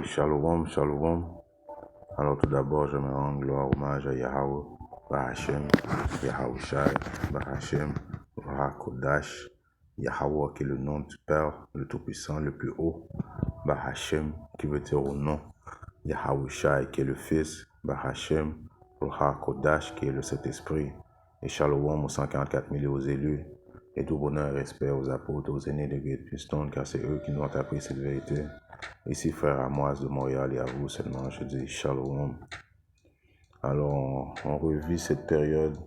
Shalom, shalom. Alors tout d'abord, je me rends gloire, hommage à Yahweh, Bahashem, Yahweh Shai, Bahashem, Kodash, Yahweh qui est le nom du Père, le Tout-Puissant, le plus haut, Bahashem qui veut dire au nom, Yahweh Shai qui est le Fils, Bahashem, Kodash qui est le Saint-Esprit, et Shalom aux 144 000 et aux élus, et tout bonheur et respect aux apôtres, aux aînés de Great Houston, car c'est eux qui nous ont appris cette vérité. Ici, frère Amoise de Montréal, et à vous seulement, je dis Shalom. Alors, on revit cette période,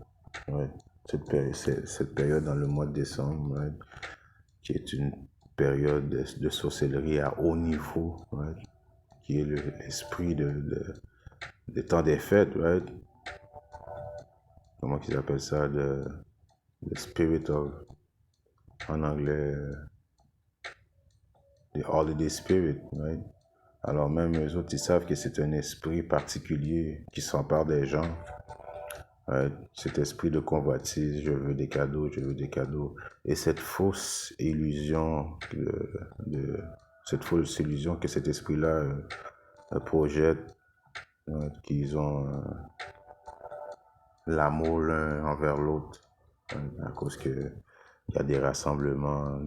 cette période dans le mois de décembre, qui est une période de sorcellerie à haut niveau, qui est l'esprit des temps des fêtes, comment qu'ils appellent ça, the spirit of, en anglais, the holiday spirit, Alors même eux autres, ils savent que c'est un esprit particulier qui s'empare des gens. Cet esprit de convoitise, je veux des cadeaux, je veux des cadeaux. Et cette fausse illusion, que cet esprit-là projette, qu'ils ont l'amour l'un envers l'autre, à cause que il y a des rassemblements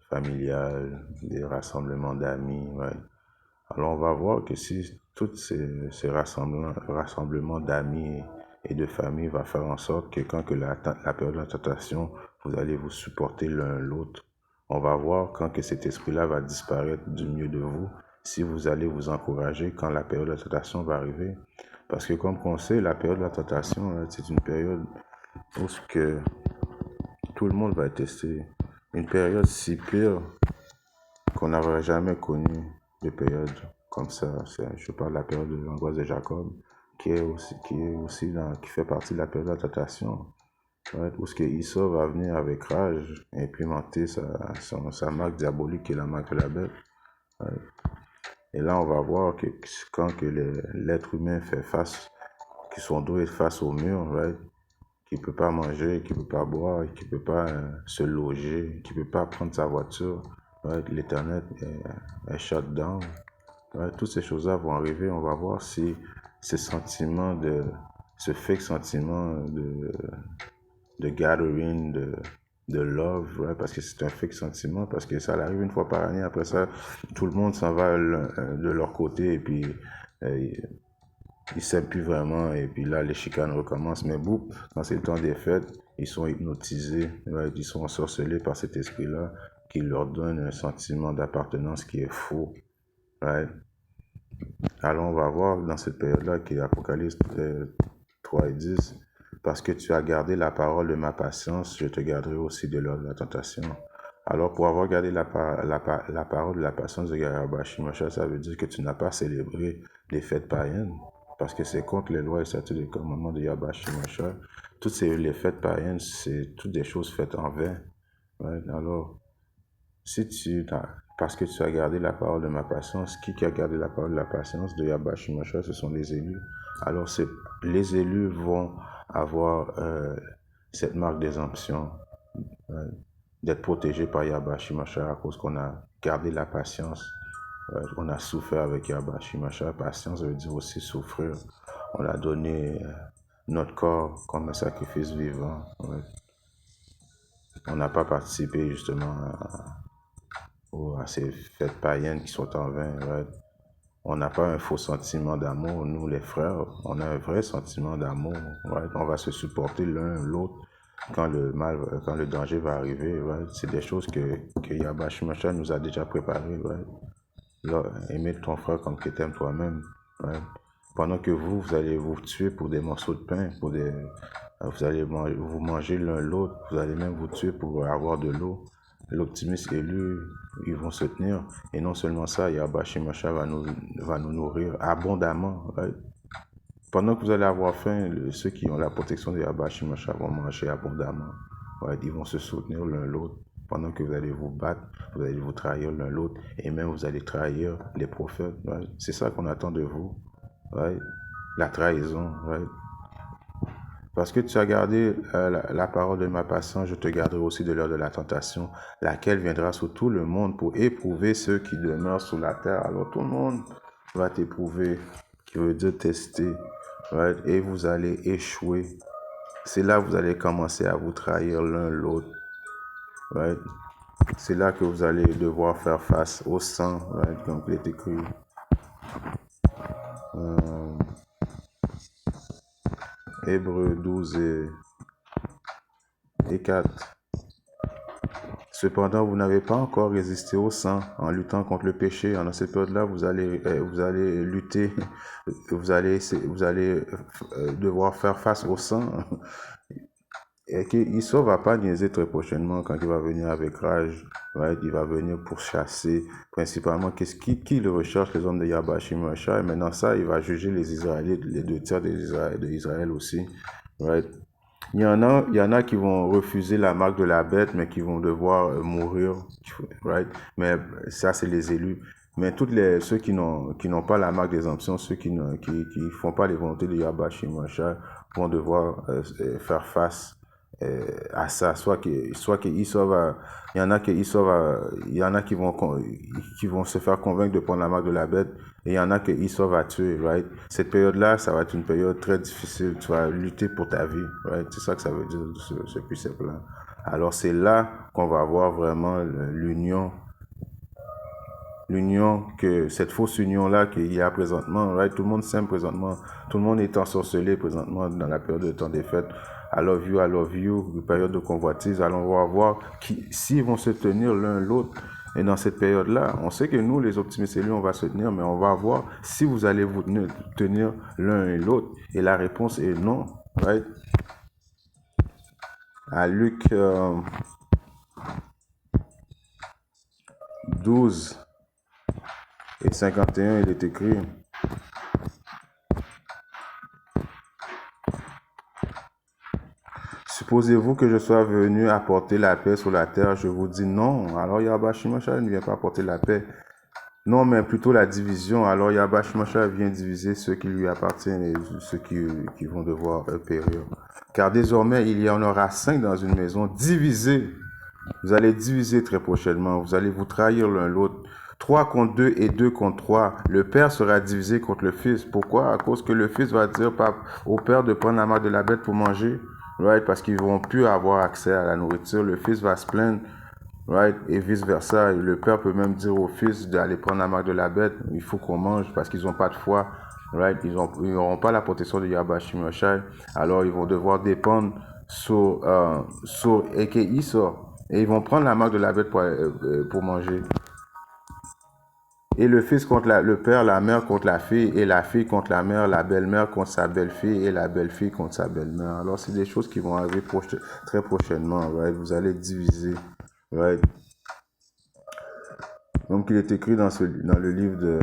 familiales, des rassemblements d'amis, Alors on va voir que si tous ces rassemblements d'amis et de famille va faire en sorte que quand que la période de la tentation, vous allez vous supporter l'un l'autre. On va voir quand que cet esprit-là va disparaître du milieu de vous, si vous allez vous encourager quand la période de la tentation va arriver. Parce que comme on sait, la période de la tentation, c'est une période où que tout le monde va être testé. Une période si pire qu'on n'aurait jamais connu de période comme ça. Je parle de la période de l'angoisse de Jacob, qui fait partie de la période de la tentation. Où ce que Esau va venir avec rage implémenter sa marque diabolique qui est la marque de la bête. Et là, on va voir que quand que l'être humain fait face, que son dos est face au mur, qu'il ne peut pas manger, qu'il ne peut pas boire, qu'il ne peut pas se loger, qu'il ne peut pas prendre sa voiture, l'Éternel est shut down. Toutes ces choses-là vont arriver. On va voir si ce fake sentiment de gathering, de love, parce que c'est un fake sentiment, parce que ça arrive une fois par année. Après ça, tout le monde s'en va de leur côté et puis ils s'aiment plus vraiment, et puis là les chicanes recommencent. Mais quand c'est le temps des fêtes, ils sont hypnotisés, ils sont ensorcelés par cet esprit-là qui leur donne un sentiment d'appartenance qui est faux. Alors on va voir dans cette période-là qui est Apocalypse 3 et 10, parce que tu as gardé la parole de ma patience, je te garderai aussi de l'heure de la tentation. Alors pour avoir gardé la parole de la patience de Yahweh Shai, ça veut dire que tu n'as pas célébré les fêtes païennes, parce que c'est contre les lois et statuts des commandements de Yahweh Shai. Toutes les fêtes païennes, c'est toutes des choses faites en vain. Alors, parce que tu as gardé la parole de ma patience, qui a gardé la parole de la patience de Yahweh Shai, ce sont les élus. Alors, les élus vont avoir cette marque d'exemption, d'être protégés par Yahweh Shai à cause qu'on a gardé la patience. On a souffert avec Yahweh Shai. Patience veut dire aussi souffrir. On a donné notre corps comme un sacrifice vivant. On n'a pas participé justement à ces fêtes païennes qui sont en vain. On n'a pas un faux sentiment d'amour, nous les frères, on a un vrai sentiment d'amour. On va se supporter l'un l'autre quand le danger va arriver. C'est des choses que Yahweh Shai nous a déjà préparées. Aimer ton frère comme que t'aimes toi-même. Pendant que vous allez vous tuer pour des morceaux de pain, vous allez vous manger l'un l'autre, vous allez même vous tuer pour avoir de l'eau. L'optimiste élu, ils vont se tenir. Et non seulement ça, Yahweh Shai va nous nourrir abondamment. Pendant que vous allez avoir faim, ceux qui ont la protection de Yahweh Shai vont manger abondamment. Ils vont se soutenir l'un l'autre. Pendant que vous allez vous battre, vous allez vous trahir l'un l'autre. Et même vous allez trahir les prophètes. C'est ça qu'on attend de vous. La trahison. Parce que tu as gardé la parole de ma patience, je te garderai aussi de l'heure de la tentation, laquelle viendra sur tout le monde pour éprouver ceux qui demeurent sur la terre. Alors tout le monde va t'éprouver, qui veut dire tester, right? Et vous allez échouer. C'est là que vous allez commencer à vous trahir l'un l'autre, right? C'est là que vous allez devoir faire face au sang, right? Comme il est écrit. Hébreux 12 et 4. Cependant, vous n'avez pas encore résisté au sang en luttant contre le péché. Dans cette période-là, vous allez lutter, vous allez devoir faire face au sang. Et qu'Issaoc va pas niaiser très prochainement quand il va venir avec rage. Right? Il va venir pour chasser, principalement, qui le recherche, les hommes de Yahbashim Rasha. Et maintenant, ça, il va juger les Israélites, les 2 tiers d'Israël aussi. Right? Il y en a qui vont refuser la marque de la bête, mais qui vont devoir mourir, right? Mais ça, c'est les élus. Mais ceux qui n'ont pas la marque d'exemption, ceux qui font pas les volontés de Yahweh Shimashah, vont devoir faire face à ça. Soit que Esau va, il y en a qui vont se faire convaincre de prendre la marque de la bête, et il y en a que Esau va tuer, right? Cette période-là, ça va être une période très difficile. Tu vas lutter pour ta vie, right? C'est ça que ça veut dire, ce precept-là. Alors, c'est là qu'on va voir vraiment l'union, que cette fausse union-là qu'il y a présentement, right? Tout le monde s'aime présentement. Tout le monde est ensorcelé présentement dans la période de temps des fêtes. I love you, période de convoitise. Alors, on va voir s'ils vont se tenir l'un l'autre. Et dans cette période-là, on sait que nous, les optimistes élus, on va se tenir, mais on va voir si vous allez vous tenir l'un et l'autre. Et la réponse est non, right? À Luc 12 et 51, il est écrit: supposez-vous que je sois venu apporter la paix sur la terre? Je vous dis non. Alors Yahweh Shimashah ne vient pas apporter la paix. Non, mais plutôt la division. Alors Yahweh Shimashah vient diviser ceux qui lui appartiennent et ceux qui vont devoir périr. Car désormais, il y en aura 5 dans une maison divisée. Vous allez diviser très prochainement. Vous allez vous trahir l'un l'autre. 3 contre 2 et 2 contre 3. Le père sera divisé contre le fils. Pourquoi? À cause que le fils va dire au père de prendre la marque de la bête pour manger. Right? Parce qu'ils vont plus avoir accès à la nourriture. Le fils va se plaindre. Right? Et vice versa. Le père peut même dire au fils d'aller prendre la marque de la bête. Il faut qu'on mange parce qu'ils n'ont pas de foi. Right? Ils n'auront pas la protection de Yahweh Shimashai. Alors ils vont devoir dépendre sur Esau. Et ils vont prendre la marque de la bête pour manger. Et le fils contre le père, la mère contre la fille, et la fille contre la mère, la belle-mère contre sa belle-fille, et la belle-fille contre sa belle-mère. Alors, c'est des choses qui vont arriver très prochainement, right? Vous allez diviser, right? Donc, il est écrit dans le livre de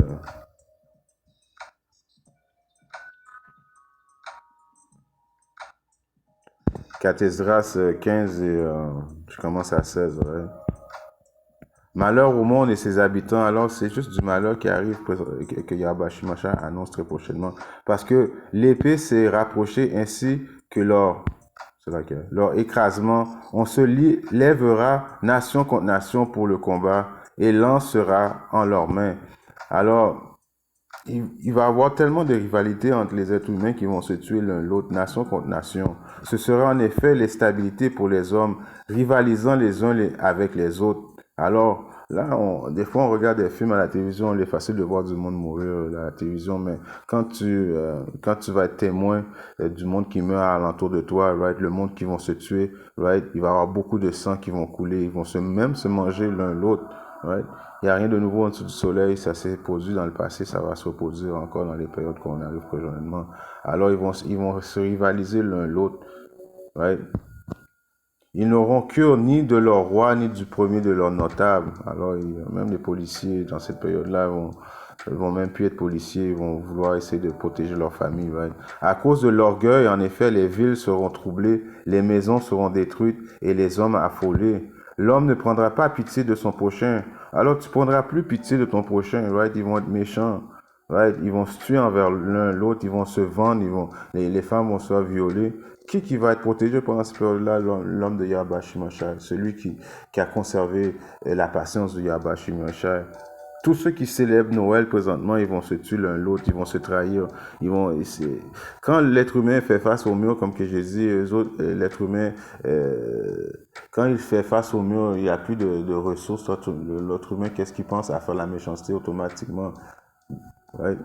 Cathésras 15 et je commence à 16, right? Malheur au monde et ses habitants. Alors, c'est juste du malheur qui arrive, que Yahweh Shimashah annonce très prochainement. Parce que l'épée s'est rapprochée ainsi que leur écrasement. On se lèvera nation contre nation pour le combat et l'an sera en leurs mains. Alors, il va y avoir tellement de rivalités entre les êtres humains qui vont se tuer l'un l'autre, nation contre nation. Ce sera en effet l'instabilité pour les hommes, rivalisant les uns avec les autres. Alors, là, des fois, on regarde des films à la télévision, il est facile de voir du monde mourir à la télévision, mais quand tu vas être témoin du monde qui meurt alentour de toi, right, le monde qui vont se tuer, right, il va y avoir beaucoup de sang qui vont couler, ils vont même se manger l'un l'autre, right. Il n'y a rien de nouveau en dessous du soleil, ça s'est produit dans le passé, ça va se reproduire encore dans les périodes qu'on arrive prochainement. Alors, ils vont se rivaliser l'un l'autre, right. Ils n'auront cure ni de leur roi, ni du premier de leurs notables. Alors, même les policiers, dans cette période-là, vont même plus être policiers, ils vont vouloir essayer de protéger leur famille. Right? À cause de l'orgueil, en effet, les villes seront troublées, les maisons seront détruites et les hommes affolés. L'homme ne prendra pas pitié de son prochain. Alors, tu prendras plus pitié de ton prochain. Right? Ils vont être méchants. Right? Ils vont se tuer envers l'un l'autre, ils vont se vendre, les femmes vont se faire violer. Qui va être protégé pendant cette période-là? L'homme de Yahweh Shimashai, celui qui a conservé la patience de Yahweh Shimashai. tous ceux qui célèbrent Noël présentement, ils vont se tuer l'un l'autre, ils vont se trahir. Quand l'être humain fait face au mur, comme que j'ai dit, eux autres, l'être humain, quand il fait face au mur, il n'y a plus de ressources. L'autre humain, qu'est-ce qu'il pense à faire la méchanceté automatiquement? Right?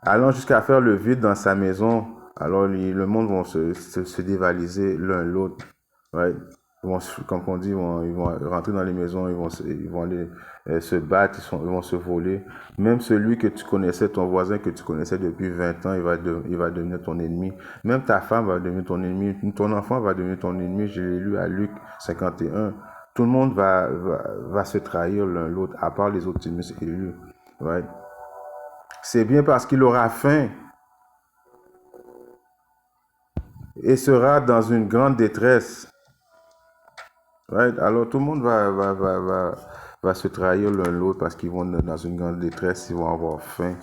Allant jusqu'à faire le vide dans sa maison, alors le monde va se dévaliser l'un l'autre. Right? Comme on dit, ils vont rentrer dans les maisons, ils vont aller se battre, ils vont se voler. Même celui que tu connaissais, ton voisin que tu connaissais depuis 20 ans, il va devenir ton ennemi. Même ta femme va devenir ton ennemi. Ton enfant va devenir ton ennemi. Je l'ai lu à Luc 51. Tout le monde va se trahir l'un l'autre, à part les optimistes élus. Right? C'est bien parce qu'il aura faim et sera dans une grande détresse. Right? Alors tout le monde va se trahir l'un l'autre parce qu'ils vont dans une grande détresse, ils vont avoir faim.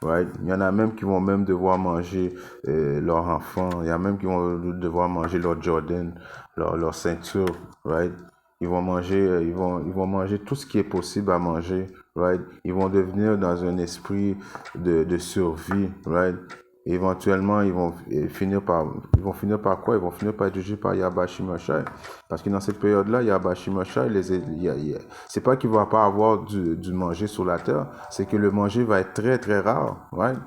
Right? Il y en a même qui vont même devoir manger leur enfant. Il y en a même qui vont devoir manger leur Jordan, leur ceinture. Right? Ils vont manger, ils vont manger tout ce qui est possible à manger. Right? Ils vont devenir dans un esprit de survie. Right? Et éventuellement, ils vont finir par quoi? Ils vont finir par être jugés par Yabashi Mashai. Parce que dans cette période-là, Yabashi Mashai, c'est pas qu'il va pas avoir du manger sur la terre, c'est que le manger va être très très rare. Right?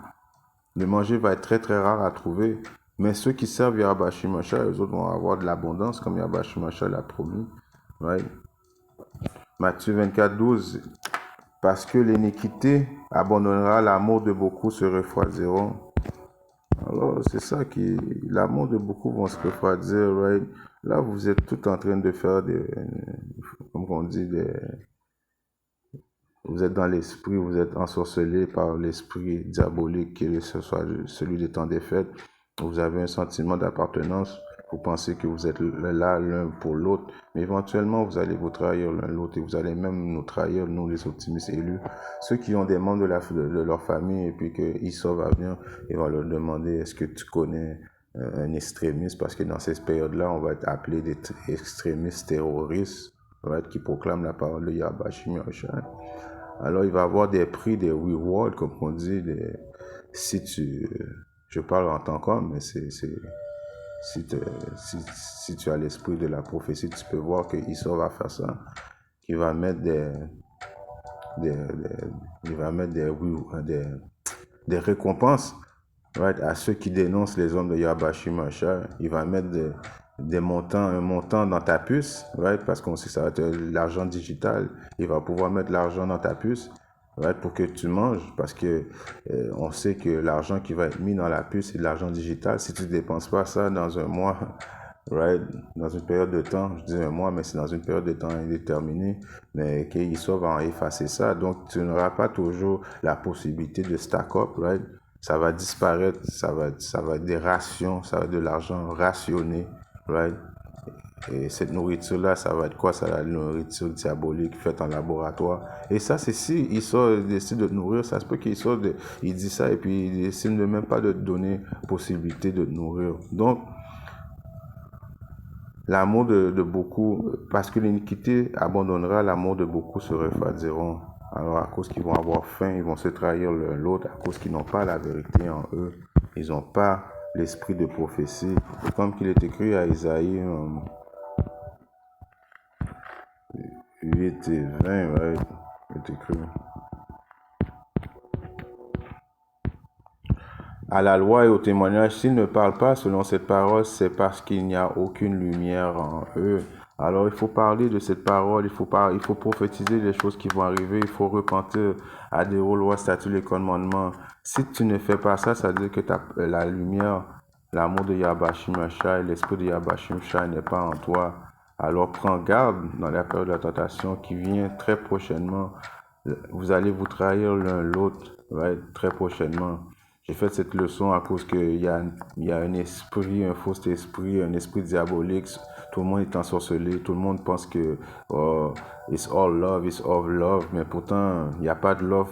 Le manger va être très très rare à trouver. Mais ceux qui servent Yabashi Mashai, eux autres vont avoir de l'abondance comme Yabashi Mashai l'a promis. Right? Matthieu 24, 12. Parce que l'iniquité abandonnera, l'amour de beaucoup se refroidiront. Alors, c'est ça qui... L'amour de beaucoup vont se refroidir, right? Là, vous êtes tout en train de faire comme on dit, vous êtes dans l'esprit, vous êtes ensorcelé par l'esprit diabolique, qui est celui des temps des fêtes. Vous avez un sentiment d'appartenance. Vous pensez que vous êtes là l'un pour l'autre, mais éventuellement vous allez vous trahir l'un l'autre et vous allez même nous trahir, nous les optimistes élus. Ceux qui ont des membres de leur famille et puis que va venir, ils vont leur demander est-ce que tu connais un extrémiste, parce que dans cette période-là, on va être appelé des extrémistes terroristes, qui proclament la parole de Yabashi Mashai. Alors il va y avoir des prix, des rewards, comme on dit, je parle en tant qu'homme, mais si tu as l'esprit de la prophétie, tu peux voir que Issa va faire ça. Il va mettre des récompenses, right, à ceux qui dénoncent les hommes de Yabashi Mashai. Il va mettre un montant dans ta puce, right, parce qu'on sait que ça va être l'argent digital. Il va pouvoir mettre l'argent dans ta puce, right, pour que tu manges, parce que on sait que l'argent qui va être mis dans la puce, c'est de l'argent digital. Si tu ne dépenses pas ça dans un mois, right, dans une période de temps, je dis un mois, mais c'est dans une période de temps indéterminée, mais qu'Issa va effacer ça. Donc, tu n'auras pas toujours la possibilité de stack up, right? Ça va disparaître, ça va être des rations, ça va être de l'argent rationné, right? Et cette nourriture-là, ça va être quoi? Ça va être une nourriture diabolique faite en laboratoire. Et ça, c'est si Issa décide de te nourrir, ça se peut qu'il dit ça et puis il décide de même pas de te donner possibilité de te nourrir. Donc, l'amour de beaucoup, parce que l'iniquité abandonnera, l'amour de beaucoup se refroidiront. Alors, à cause qu'ils vont avoir faim, ils vont se trahir l'un l'autre, à cause qu'ils n'ont pas la vérité en eux. Ils n'ont pas l'esprit de prophétie. Comme qu'il est écrit à Isaïe 8 et 20, ouais, il est écrit. À la loi et au témoignage, s'ils ne parlent pas selon cette parole, c'est parce qu'il n'y a aucune lumière en eux. Alors, il faut parler de cette parole, il faut prophétiser les choses qui vont arriver, il faut repentir à des lois, statuts, les commandements. Si tu ne fais pas ça, ça veut dire que la lumière, l'amour de Yabashi Mashai, l'esprit de Yabashi Mashai n'est pas en toi. Alors, prends garde dans la période de la tentation qui vient très prochainement. Vous allez vous trahir l'un l'autre, right, très prochainement. J'ai fait cette leçon à cause qu'il y a un esprit, un faux esprit, un esprit diabolique. Tout le monde est ensorcelé. Tout le monde pense que it's all love. Mais pourtant, il n'y a pas de love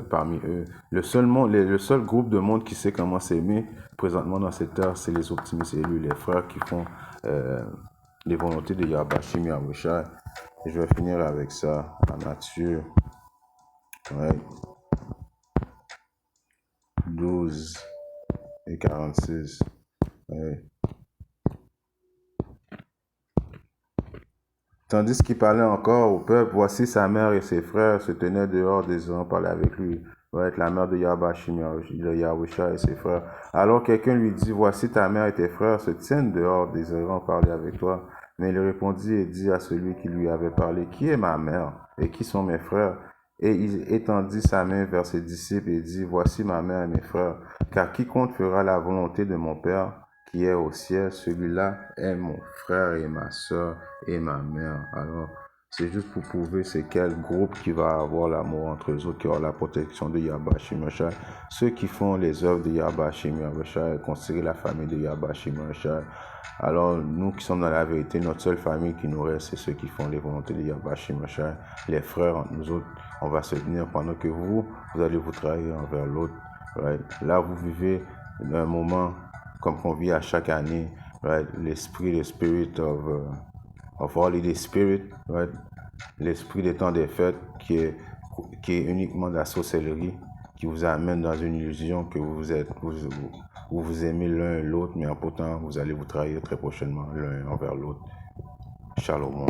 parmi eux. Le seul groupe de monde qui sait comment s'aimer présentement dans cette heure, c'est les optimistes élus, les frères qui font les volontés de Yabashi Mashai. Et je vais finir avec ça. La nature, ouais, 12:46. Ouais. Tandis qu'il parlait encore au peuple, voici sa mère et ses frères se tenaient dehors désirant parler avec lui. Va être la mère de Yahbashim, de Yahusha et ses frères. Alors quelqu'un lui dit, voici ta mère et tes frères se tiennent dehors désirant parler avec toi. Mais il répondit et dit à celui qui lui avait parlé, qui est ma mère et qui sont mes frères? Et il étendit sa main vers ses disciples et dit, voici ma mère et mes frères. Car quiconque fera la volonté de mon Père qui est au ciel, celui-là est mon frère et ma soeur et ma mère. Alors, c'est juste pour prouver c'est quel groupe qui va avoir l'amour entre eux autres, qui aura la protection de Yahba Shimashai. Ceux qui font les œuvres de Yahba Shimashai, considérez la famille de Yahba Shimashai. Alors, nous qui sommes dans la vérité, notre seule famille qui nous reste, c'est ceux qui font les volontés de Yahba Shimashai. Les frères, nous autres, on va se tenir pendant que vous allez vous trahir envers l'autre. Right? Là, vous vivez un moment comme qu'on vit à chaque année, right? L'esprit, le spirit of holiday spirit, right? L'esprit des temps des fêtes qui est uniquement de la sorcellerie, qui vous amène dans une illusion que vous aimez l'un et l'autre, mais en pourtant vous allez vous trahir très prochainement l'un envers l'autre. Shalom.